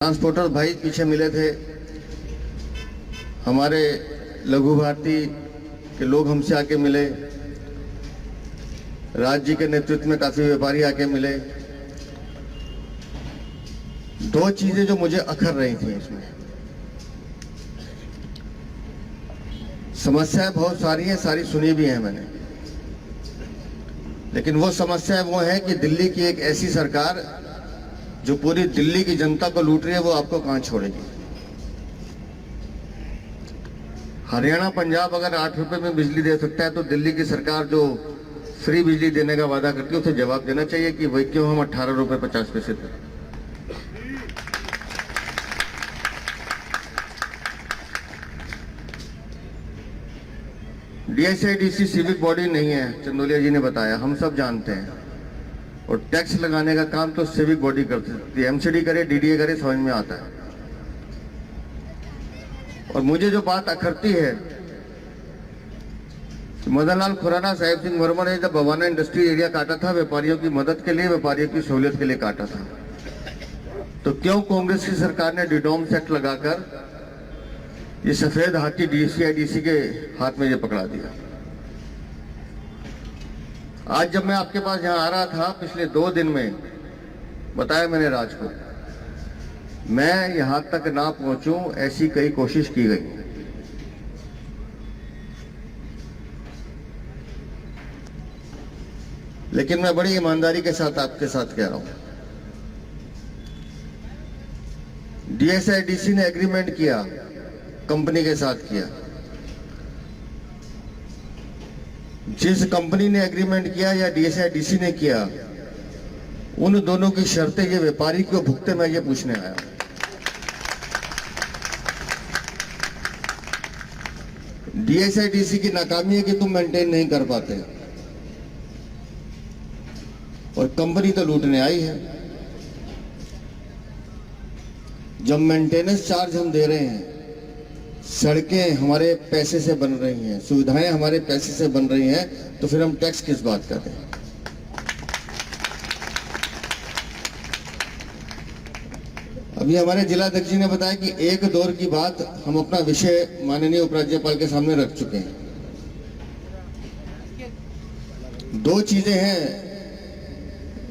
Transporter भाई पीछे मिले थे, हमारे लघु भारती के लोग हमसे आके मिले, राज्य के नेतृत्व में काफी व्यापारी आके मिले। दो चीजें जो मुझे अखर रही थी इसमें, समस्याएं बहुत सारी हैं, सारी सुनी भी हैं मैंने, लेकिन वो समस्या वो है कि दिल्ली की एक ऐसी सरकार जो पूरी दिल्ली की जनता को लूट रही है, वो आपको कहां छोड़ेगी। हरियाणा पंजाब अगर 8 रुपए में बिजली दे सकता है, तो दिल्ली की सरकार जो फ्री बिजली देने का वादा करती है, उसे जवाब देना चाहिए कि वही क्यों हम 18 रुपए 50 पैसे दें। DSIDC सिविक बॉडी नहीं है, चंदोलिया जी ने बताया, हम सब जानते हैं। और टैक्स लगाने का काम तो सिविक बॉडी करती है, MCD करे, DDA करे, समझ में आता है। और मुझे जो बात अखरती है, मदन लाल खुराना, साहिब सिंह वर्मा ने जब बवाना इंडस्ट्री एरिया काटा था, व्यापारियों की मदद के लिए, व्यापारियों की सहूलियत के लिए काटा था, तो क्यों कांग्रेस की सरकार ने डिडोम्स एक्ट लगाकर ये सफेद हाथी DSIDC के हाथ में ये पकड़ा दिया। आज जब मैं आपके पास यहाँ आ रहा था, पिछले 2 दिन में बताया मैंने राज को, मैं यहां तक ना पहुंचूं ऐसी कई कोशिश की गई। लेकिन मैं बड़ी ईमानदारी के साथ आपके साथ कह रहा हूं, DSIDC ने एग्रीमेंट किया, कंपनी के साथ किया। जिस कंपनी ने एग्रीमेंट किया या DSIDC ने किया, उन दोनों की शर्तें ये व्यापारी क्यों भुगते, मैं ये पूछने आया। DSIDC की नाकामी है कि तुम मेंटेन नहीं कर पाते, और कंपनी तो लूटने आई है। जब मेंटेनेंस चार्ज हम दे रहे हैं, सड़कें हमारे पैसे से बन रही हैं, सुविधाएं हमारे पैसे से बन रही हैं, तो फिर हम टैक्स किस बात का दें। अभी हमारे जिलाध्यक्ष जी ने बताया कि एक दौर की बात हम अपना विषय माननीय उपराज्यपाल के सामने रख चुके हैं। 2 चीजें हैं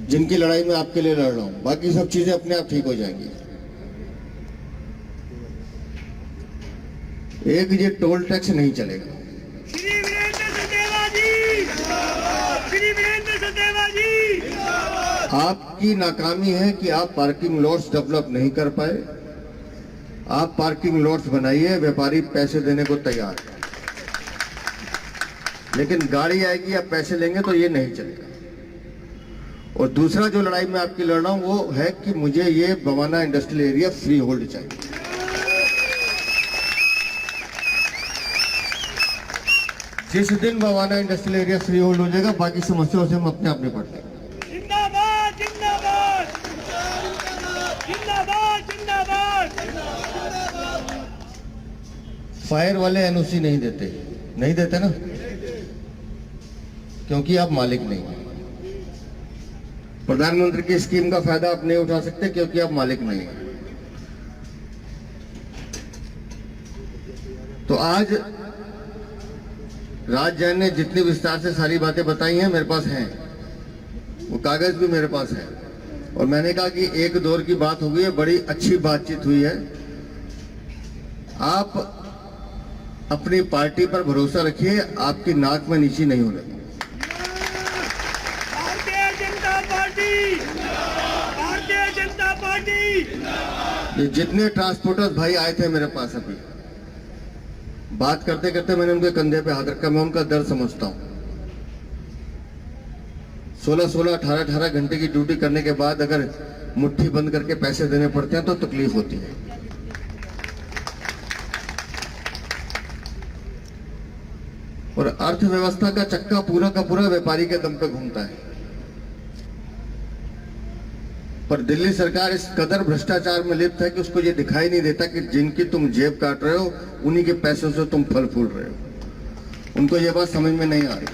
जिनकी लड़ाई मैं आपके लिए लड़ रहा हूं, बाकी सब चीजें अपने आप ठीक हो जाएंगी। एक, ये टोल टैक्स नहीं चलेगा। श्री वीरेंद्र सचदेवा जी, श्री वीरेंद्र सचदेवा जी। आपकी नाकामी है कि आप पार्किंग लॉट्स डेवलप नहीं कर पाए। आप पार्किंग लॉट्स बनाइए, व्यापारी पैसे देने को तैयार है, लेकिन गाड़ी आएगी या पैसे लेंगे तो ये नहीं चलेगा। और दूसरा जो लड़ाई मैं आपकी लड़ रहा हूं, वो है कि मुझे ये Bawana industrial area free hold चाहिए। जिस दिन Bawana industrial area free hold हो जाएगा, बाकी समस्याओं से हम अपने आप निपट लेंगे। जिंदाबाद जिंदाबाद जिंदाबाद जिंदाबाद। फायर वाले NOC नहीं देते ना, क्योंकि आप मालिक नहीं हैं। प्रधानमंत्री की स्कीम का फायदा आप नहीं उठा सकते, क्योंकि आप मालिक नहीं हैं। तो आज राज जैन ने जितनी विस्तार से सारी बातें बताई हैं, मेरे पास हैं, वो कागज भी मेरे पास है। और मैंने कहा कि एक दौर की बात हो गई है, बड़ी अच्छी बातचीत हुई है। आप अपनी पार्टी पर भरोसा रखिए, आपकी नाक में नीची नहीं होने। Bharatiya Janata party, Bharatiya Janata party. ये जितने ट्रांसपोर्टर्स भाई आए थे मेरे पास, अभी बात करते करते मैंने उनके कंधे पे हाथ रखा। मैं उनका दर्द समझता हूं। 16-16, 18-18 घंटे की ड्यूटी करने के बाद अगर मुट्ठी बंद करके पैसे देने पड़ते हैं तो तकलीफ होती है। और अर्थव्यवस्था का चक्का पूरा का पूरा व्यापारी के दम पे घूमता है। पर दिल्ली सरकार इस कदर भ्रष्टाचार में लिप्त है कि उसको ये दिखाई नहीं देता कि जिनकी तुम जेब काट रहे हो, उन्हीं के पैसों से तुम फल फूल रहे हो। उनको ये बात समझ में नहीं आ रही।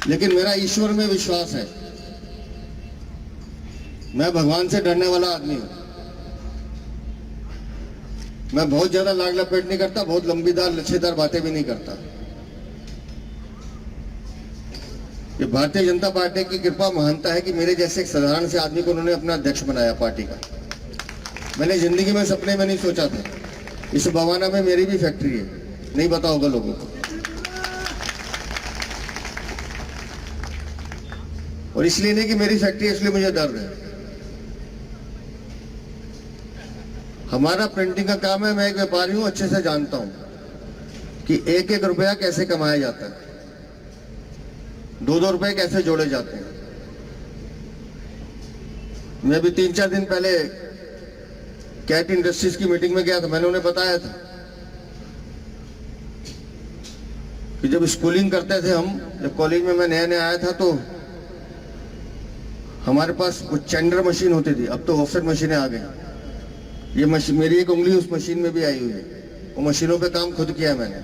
लेकिन मेरा ईश्वर में विश्वास है, मैं भगवान से डरने वाला आदमी हूं। मैं बहुत ज्यादा लाग लपेट नहीं करता, बहुत लंबीदार लच्छेदार बातें भी नहीं करता। ये भारतीय जनता पार्टी की कृपा महानता है कि मेरे जैसे एक साधारण से आदमी को उन्होंने अपना अध्यक्ष बनाया पार्टी का। मैंने जिंदगी में सपने में नहीं सोचा था। इस बवाना में मेरी भी फैक्ट्री है, नहीं पता होगा लोगों को। और इसलिए नहीं कि मेरी फैक्ट्री है इसलिए मुझे डर है। हमारा प्रिंटिंग का काम है, मैं एक व्यापारी हूं, अच्छे से जानता हूं कि एक एक रुपया कैसे कमाया जाता है, दो दो रुपए कैसे जोड़े जाते हैं। मैं भी 3-4 दिन पहले कैट इंडस्ट्रीज की मीटिंग में गया था। मैंने उन्हें बताया था कि जब स्कूलिंग करते थे हम, जब कॉलेज में मैं नया नया आया था तो हमारे पास कुछ चेंडर मशीन होती थी, अब तो ऑफसेट मशीनें आ गई। ये मशीन, मेरी एक उंगली उस मशीन में भी आई हुई है। वो मशीनों पे काम खुद किया है मैंने।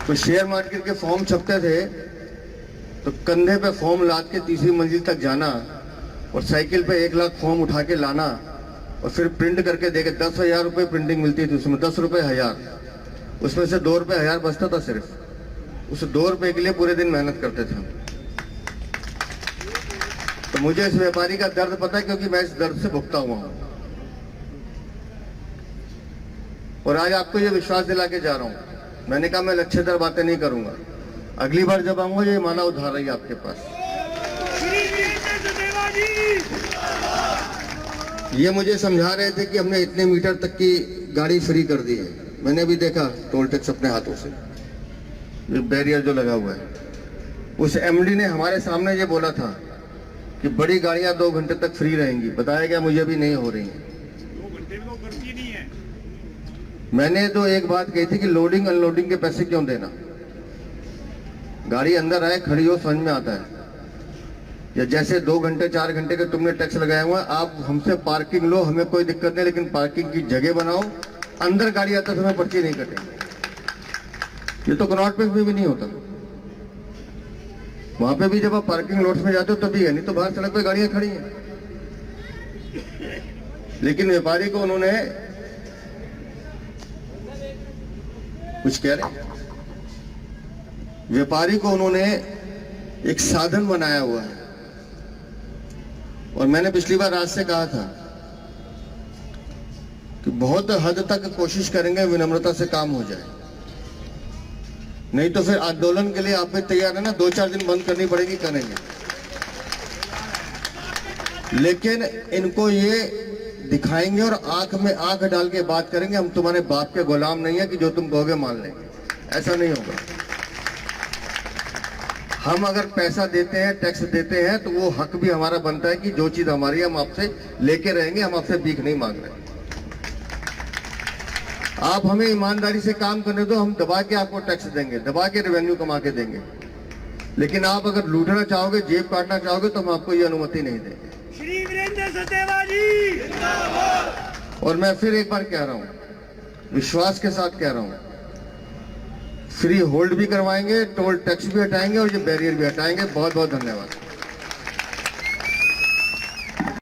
तो शेयर मार्केट के फॉर्म छपते थे तो कंधे पे फॉर्म लाद के तीसरी मंजिल तक जाना और साइकिल पे 1 लाख फॉर्म उठा के लाना और फिर प्रिंट करके देके 10,000 रुपए प्रिंटिंग मिलती थी। उसमें 10 रुपए 1000, उसमें से 2 रुपए 1000 बचता था सिर्फ। उस 2 रुपए के लिए पूरे दिन मेहनत करते थे हम। तो मुझे इस व्यापारी का दर्द पता है क्योंकि मैं इस दर्द से भुगता हुआ हूं। और आज आपको ये विश्वास दिला के जा रहा हूं। मैंने कहा मैं लच्छेदार बातें नहीं करूंगा। अगली बार जब आऊंगा ये माला उधार रही आपके पास। श्री वीरेंद्र सचदेवा जी। ये मुझे समझा रहे थे कि हमने इतने मीटर तक की गाड़ी फ्री कर दी है। मैंने भी देखा टोल टैक्स अपने हाथों से, बैरियर जो लगा हुआ है। उस एमडी ने हमारे सामने ये बोला था कि बड़ी गाड़ियां 2 घंटे तक फ्री रहेंगी। बताया गया मुझे भी नहीं हो रही हैं। 2 घंटे में तो करती नहीं है। मैंने तो एक बात कही थी कि लोडिंग अनलोडिंग के पैसे क्यों देना। गाड़ी अंदर आए खड़ी हो समझ में आता है। या जैसे 2 घंटे 4 घंटे के तुमने टैक्स लगाया हुआ है, आप हमसे पार्किंग लो, हमें कोई दिक्कत नहीं, लेकिन पार्किंग की जगह बनाओ। अंदर गाड़ी आता समय पर्ची नहीं कटेगी। ये तो कनॉट पे भी नहीं होता। वहां पे भी जब आप पार्किंग लॉट्स में जाते हो तभी है, नहीं तो बाहर सड़क पे गाड़ियां खड़ी हैं। लेकिन व्यापारी को उन्होंने कुछ कह रहे, व्यापारी को उन्होंने एक साधन बनाया हुआ है। और मैंने पिछली बार आज से कहा था कि बहुत हद तक कोशिश करेंगे विनम्रता से काम हो जाए, नहीं तो फिर आंदोलन के लिए आप भी तैयार है ना। 2-4 दिन बंद करनी पड़ेगी, करेंगे। लेकिन इनको ये दिखाएंगे और आंख में आंख डाल के बात करेंगे, हम तुम्हारे बाप के गुलाम नहीं है कि जो तुम कहोगे मान लेंगे। ऐसा नहीं होगा। हम अगर पैसा देते हैं, टैक्स देते हैं, तो वो हक भी हमारा बनता है कि जो चीज हमारी है हम आपसे लेके रहेंगे। हम आपसे भीख नहीं मांग रहे। आप हमें ईमानदारी से काम करने दो, हम दबा के आपको टैक्स देंगे, दबा के रेवेन्यू कमा के देंगे। लेकिन आप अगर लूटना चाहोगे, जेब काटना चाहोगे, तो हम आपको ये अनुमति नहीं देंगे। श्री वीरेंद्र सचदेवा जी। और मैं फिर एक बार कह रहा हूं, विश्वास के साथ कह रहा हूं, फ्री होल्ड भी करवाएंगे, टोल टैक्स भी हटाएंगे और ये बैरियर भी हटाएंगे। बहुत बहुत धन्यवाद।